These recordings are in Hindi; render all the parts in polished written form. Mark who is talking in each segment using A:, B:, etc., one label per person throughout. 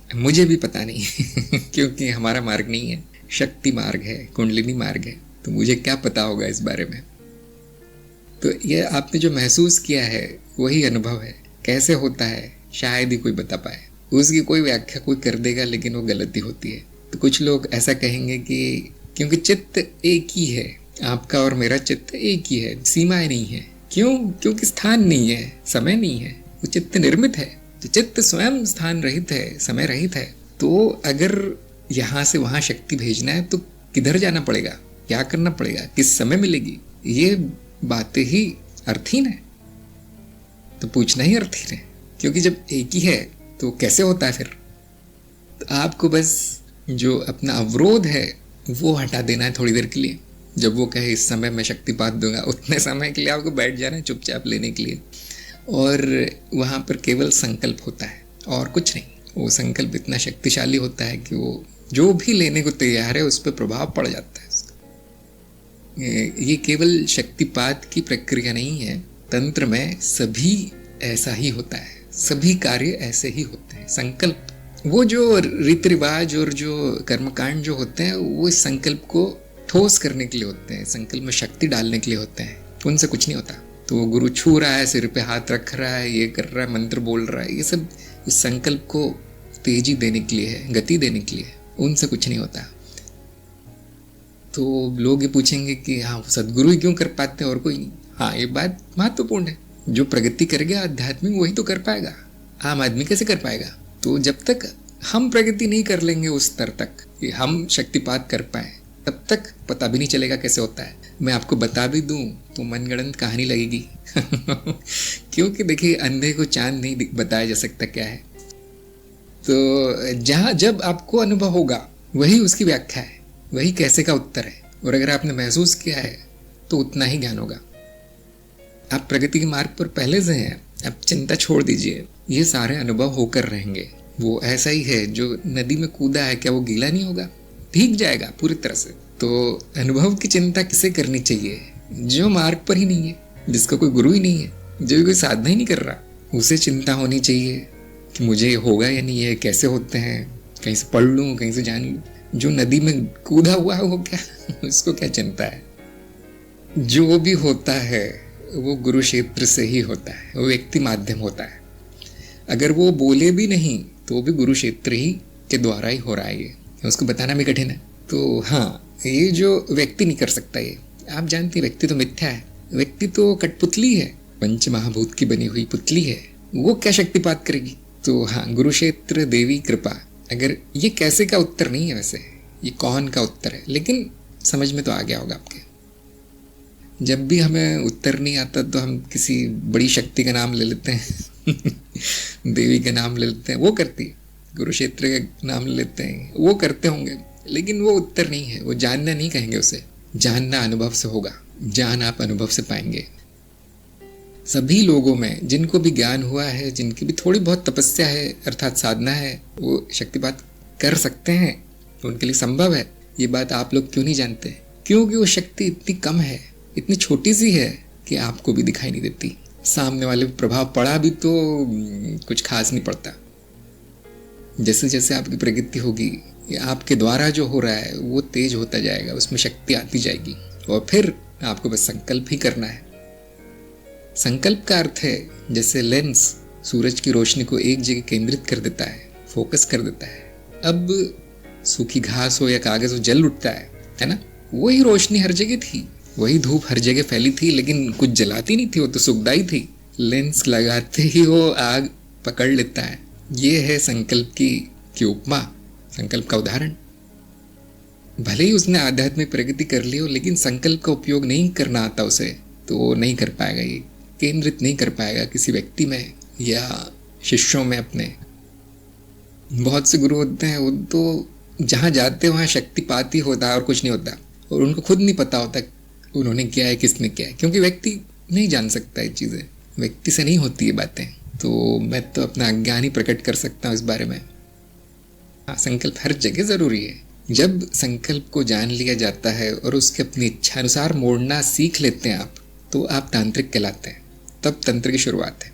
A: मुझे भी पता नहीं क्योंकि हमारा मार्ग नहीं है, शक्ति मार्ग है, कुंडलिनी मार्ग है, तो मुझे क्या पता होगा इस बारे में। तो ये आपने जो महसूस किया है वही अनुभव है। कैसे होता है शायद ही कोई बता पाए, उसकी कोई व्याख्या कोई कर देगा लेकिन वो गलती होती है। तो कुछ लोग ऐसा कहेंगे कि क्योंकि चित्त एक ही है, आपका और मेरा चित्त एक ही है, सीमाएं नहीं है। क्यों? क्योंकि स्थान नहीं है, समय नहीं है, वो चित्त निर्मित है। तो चित्त स्वयं स्थान रहित है, समय रहित है। तो अगर यहाँ से वहाँ शक्ति भेजना है तो किधर जाना पड़ेगा, क्या करना पड़ेगा, किस समय मिलेगी, ये बातें ही अर्थहीन है। तो पूछना ही अर्थहीन है, क्योंकि जब एक ही है तो कैसे होता है फिर। तो आपको बस जो अपना अवरोध है वो हटा देना है थोड़ी देर के लिए। जब वो कहे इस समय मैं शक्तिपात दूंगा, उतने समय के लिए आपको बैठ जाना है चुपचाप लेने के लिए। और वहाँ पर केवल संकल्प होता है और कुछ नहीं। वो संकल्प इतना शक्तिशाली होता है कि वो जो भी लेने को तैयार है उस पर प्रभाव पड़ जाता है उसका। ये केवल शक्तिपात की प्रक्रिया नहीं है, तंत्र में सभी ऐसा ही होता है, सभी कार्य ऐसे ही होते हैं। संकल्प, वो जो रीति रिवाज और जो कर्मकांड जो होते हैं वो इस संकल्प को ठोस करने के लिए होते हैं, संकल्प में शक्ति डालने के लिए होते हैं, उनसे कुछ नहीं होता। तो गुरु छू रहा है, सिर पे हाथ रख रहा है, ये कर रहा है, मंत्र बोल रहा है, ये सब इस संकल्प को तेजी देने के लिए है, गति देने के लिए, उनसे कुछ नहीं होता। तो लोग ये पूछेंगे कि हाँ सदगुरु ही क्यों कर पाते हैं और कोई नहीं। हाँ, ये बात महत्वपूर्ण है। जो प्रगति करेगा आध्यात्मिक वही तो कर पाएगा, आम आदमी कैसे कर पाएगा। तो जब तक हम प्रगति नहीं कर लेंगे उस स्तर तक कि हम शक्तिपात कर पाए, तब तक पता भी नहीं चलेगा कैसे होता है। मैं आपको बता भी दूं तो मनगढ़ंत कहानी लगेगी क्योंकि देखिए अंधे को चांद नहीं बताया जा सकता क्या है। तो जहाँ जब आपको अनुभव होगा वही उसकी व्याख्या है, वही कैसे का उत्तर है। और अगर आपने महसूस किया है तो उतना ही ज्ञान होगा। आप प्रगति के मार्ग पर पहले से हैं, आप चिंता छोड़ दीजिए, ये सारे अनुभव होकर रहेंगे। वो ऐसा ही है जो नदी में कूदा है, क्या वो गीला नहीं होगा, भीग जाएगा पूरी तरह से। तो अनुभव की चिंता किसे करनी चाहिए? जो मार्ग पर ही नहीं है, जिसका कोई गुरु ही नहीं है, जो कोई साधना ही नहीं कर रहा, उसे चिंता होनी चाहिए कि मुझे होगा या नहीं है, कैसे होते हैं, कहीं से पढ़ लूँ, कहीं से जान लूँ। जो नदी में कूदा हुआ है वो क्या उसको क्या चिंता है। जो भी होता है वो गुरु क्षेत्र से ही होता है, वो व्यक्ति माध्यम होता है। अगर वो बोले भी नहीं तो भी गुरु क्षेत्र ही के द्वारा ही हो रहा है। ये उसको बताना भी कठिन है। तो हाँ, ये जो व्यक्ति नहीं कर सकता, ये आप जानते हैं व्यक्ति तो मिथ्या है, व्यक्ति तो कठपुतली है, पंच महाभूत की बनी हुई पुतली है, वो क्या शक्तिपात करेगी। तो हाँ, गुरु क्षेत्र देवी कृपा। अगर ये कैसे का उत्तर नहीं है, वैसे ये कौन का उत्तर है, लेकिन समझ में तो आ गया होगा आपके। जब भी हमें उत्तर नहीं आता तो हम किसी बड़ी शक्ति का नाम ले लेते हैं देवी का नाम ले लेते हैं, वो करती है। गुरु क्षेत्र का नाम ले लेते हैं, वो करते होंगे, लेकिन वो उत्तर नहीं है। वो जानना नहीं कहेंगे उसे, जानना अनुभव से होगा, ज्ञान आप अनुभव से पाएंगे। सभी लोगों में जिनको भी ज्ञान हुआ है, जिनकी भी थोड़ी बहुत तपस्या है अर्थात साधना है, वो शक्तिपात कर सकते हैं, तो उनके लिए संभव है। ये बात आप लोग क्यों नहीं जानते? क्योंकि वो शक्ति इतनी कम है, इतनी छोटी सी है कि आपको भी दिखाई नहीं देती। सामने वाले पर प्रभाव पड़ा भी तो कुछ खास नहीं पड़ता। जैसे जैसे आपकी प्रगति होगी, आपके द्वारा जो हो रहा है वो तेज होता जाएगा, उसमें शक्ति आती जाएगी, और फिर आपको बस संकल्प ही करना है। संकल्प का अर्थ है जैसे लेंस सूरज की रोशनी को एक जगह केंद्रित कर देता है, फोकस कर देता है। अब सूखी घास हो या कागज हो, जल उठता है ना, वही रोशनी हर जगह थी, वही धूप हर जगह फैली थी, लेकिन कुछ जलाती नहीं थी, वो तो सुखदाई थी। लेंस लगाते ही वो आग पकड़ लेता है। ये है संकल्प की उपमा, संकल्प का उदाहरण। भले ही उसने आध्यात्मिक प्रगति कर ली हो, लेकिन संकल्प का उपयोग नहीं करना आता उसे, तो वो नहीं कर पाएगा, ये केंद्रित नहीं कर पाएगा किसी व्यक्ति में या शिष्यों में अपने। बहुत से गुरु होते हैं, वो तो जहाँ जाते हैं वहाँ शक्तिपात ही होता है और कुछ नहीं होता, और उनको खुद नहीं पता होता उन्होंने क्या है, किसने क्या है, क्योंकि व्यक्ति नहीं जान सकता ये चीज़ें, व्यक्ति से नहीं होती ये बातें। तो मैं तो अपना अज्ञान ही प्रकट कर सकता हूँ इस बारे में। हाँ, संकल्प हर जगह ज़रूरी है। जब संकल्प को जान लिया जाता है और उसके अपनी इच्छा अनुसार मोड़ना सीख लेते हैं आप, तो आप तांत्रिक कहलाते हैं। तब तंत्र की शुरुआत है।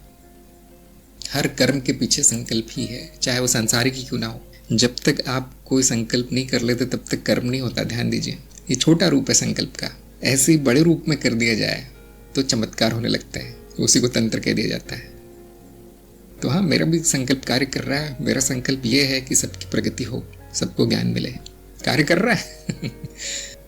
A: हर कर्म के पीछे संकल्प ही है, चाहे वो सांसारिक ही क्यों ना हो। जब तक आप कोई संकल्प नहीं कर लेते तब तक कर्म नहीं होता, ध्यान दीजिए। ये छोटा रूप है संकल्प का, ऐसे ही बड़े रूप में कर दिया जाए तो चमत्कार होने लगता है, उसी को तंत्र कह दिया जाता है। तो हाँ, मेरा भी संकल्प कार्य कर रहा है। मेरा संकल्प ये है कि सबकी प्रगति हो, सबको ज्ञान मिले। कार्य कर रहा है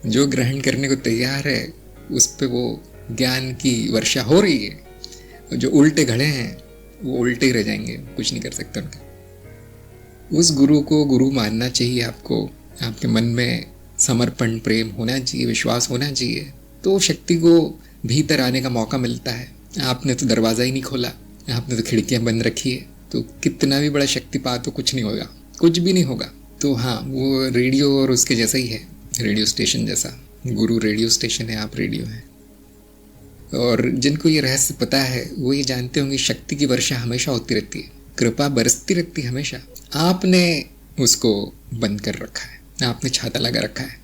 A: जो ग्रहण करने को तैयार है उस पे वो ज्ञान की वर्षा हो रही है। जो उल्टे खड़े हैं वो उल्टे ही रह जाएंगे, कुछ नहीं कर सकते उनका। उस गुरु को गुरु मानना चाहिए आपको। आपके मन में समर्पण, प्रेम होना चाहिए, विश्वास होना चाहिए, तो शक्ति को भीतर आने का मौका मिलता है। आपने तो दरवाज़ा ही नहीं खोला, आपने तो खिड़कियां बंद रखी है, तो कितना भी बड़ा शक्तिपात हो कुछ नहीं होगा, कुछ भी नहीं होगा। तो हाँ, वो रेडियो और उसके जैसा ही है, रेडियो स्टेशन जैसा। गुरु रेडियो स्टेशन है, आप रेडियो हैं। और जिनको ये रहस्य पता है वो ये जानते होंगे शक्ति की वर्षा हमेशा होती रहती है, कृपा बरसती रहती है हमेशा। आपने उसको बंद कर रखा है, आपने छाता लगा रखा है।